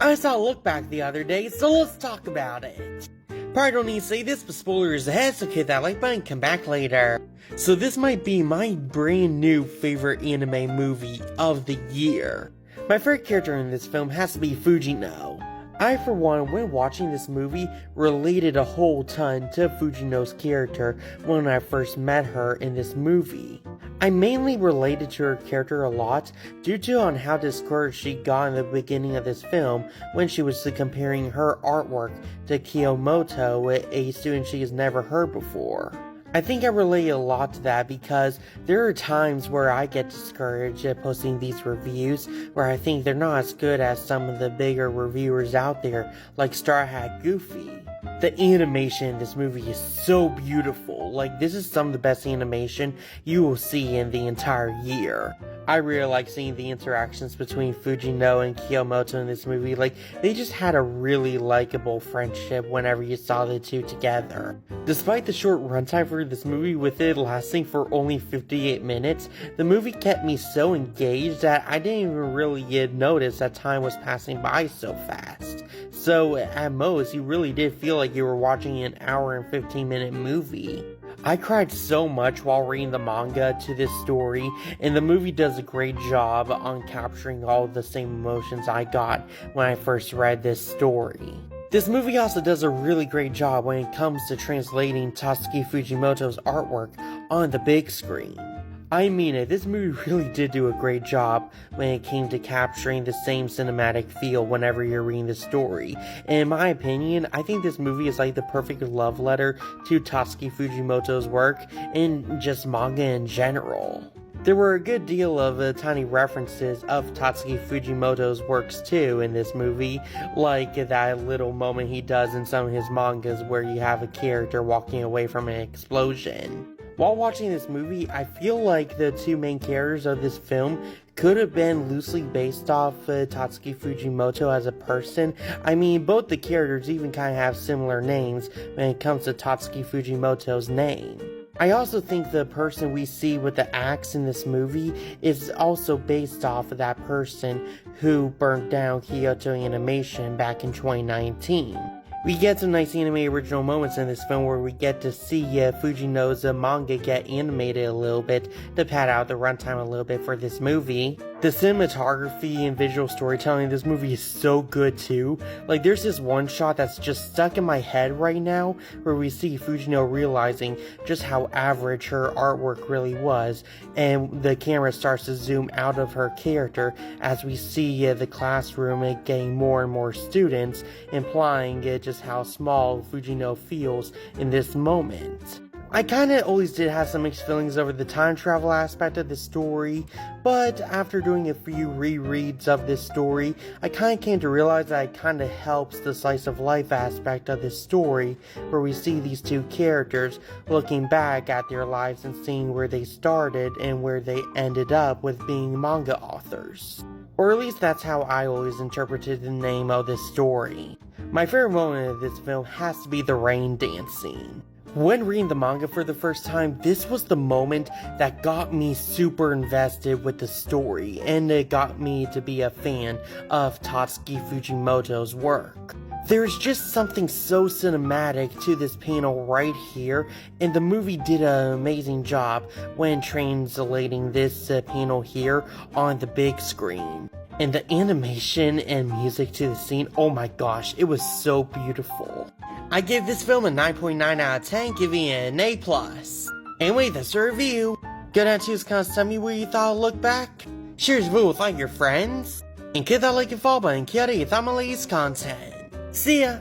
I saw Look Back the other day, so let's talk about it. Probably don't need to say this, but spoilers ahead, so hit that like button, come back later. So this might be my brand new favorite anime movie of the year. My favorite character in this film has to be Fujino. I, for one, when watching this movie, related a whole ton to Fujino's character when I first met her in this movie. I mainly related to her character a lot due to on how discouraged she got in the beginning of this film when she was comparing her artwork to Kiyomoto, a student she has never heard before. I think I relate a lot to that because there are times where I get discouraged at posting these reviews where I think they're not as good as some of the bigger reviewers out there like Straw Hat Goofy. The animation in this movie is so beautiful. Like, this is some of the best animation you will see in the entire year. I really like seeing the interactions between Fujino and Kiyomoto in this movie. Like, they just had a really likable friendship whenever you saw the two together. Despite the short runtime for this movie, with it lasting for only 58 minutes, the movie kept me so engaged that I didn't even really notice that time was passing by so fast. So, at most, you really did feel like you were watching an hour and 15-minute movie. I cried so much while reading the manga to this story, and the movie does a great job on capturing all the same emotions I got when I first read this story. This movie also does a really great job when it comes to translating Tatsuki Fujimoto's artwork on the big screen. I mean it, this movie really did do a great job when it came to capturing the same cinematic feel whenever you're reading the story. And in my opinion, I think this movie is like the perfect love letter to Tatsuki Fujimoto's work and just manga in general. There were a good deal of tiny references of Tatsuki Fujimoto's works too in this movie, like that little moment he does in some of his mangas where you have a character walking away from an explosion. While watching this movie, I feel like the two main characters of this film could have been loosely based off Tatsuki Fujimoto as a person. I mean, both the characters even kind of have similar names when it comes to Tatsuki Fujimoto's name. I also think the person we see with the axe in this movie is also based off of that person who burnt down Kyoto Animation back in 2019. We get some nice anime original moments in this film where we get to see Fujino's manga get animated a little bit to pad out the runtime a little bit for this movie. The cinematography and visual storytelling in this movie is so good too. Like, there's this one shot that's just stuck in my head right now where we see Fujino realizing just how average her artwork really was, and the camera starts to zoom out of her character as we see the classroom getting more and more students, implying just how small Fujino feels in this moment. I kinda always did have some mixed feelings over the time travel aspect of the story, but after doing a few rereads of this story, I kinda came to realize that it kinda helps the slice of life aspect of this story, where we see these two characters looking back at their lives and seeing where they started and where they ended up with being manga authors. Or at least that's how I always interpreted the name of this story. My favorite moment of this film has to be the rain dance scene. When reading the manga for the first time, this was the moment that got me super invested with the story, and it got me to be a fan of Tatsuki Fujimoto's work. There's just something so cinematic to this panel right here, and the movie did an amazing job when translating this panel here on the big screen. And the animation and music to the scene, oh my gosh, it was so beautiful. I give this film a 9.9 out of 10, giving it an A+. Anyway, that's the review. Go down to his comments, tell me what you thought of Look Back. Share this video with all your friends. And hit that like and follow button, Kia ora, you thought my latest content. See ya!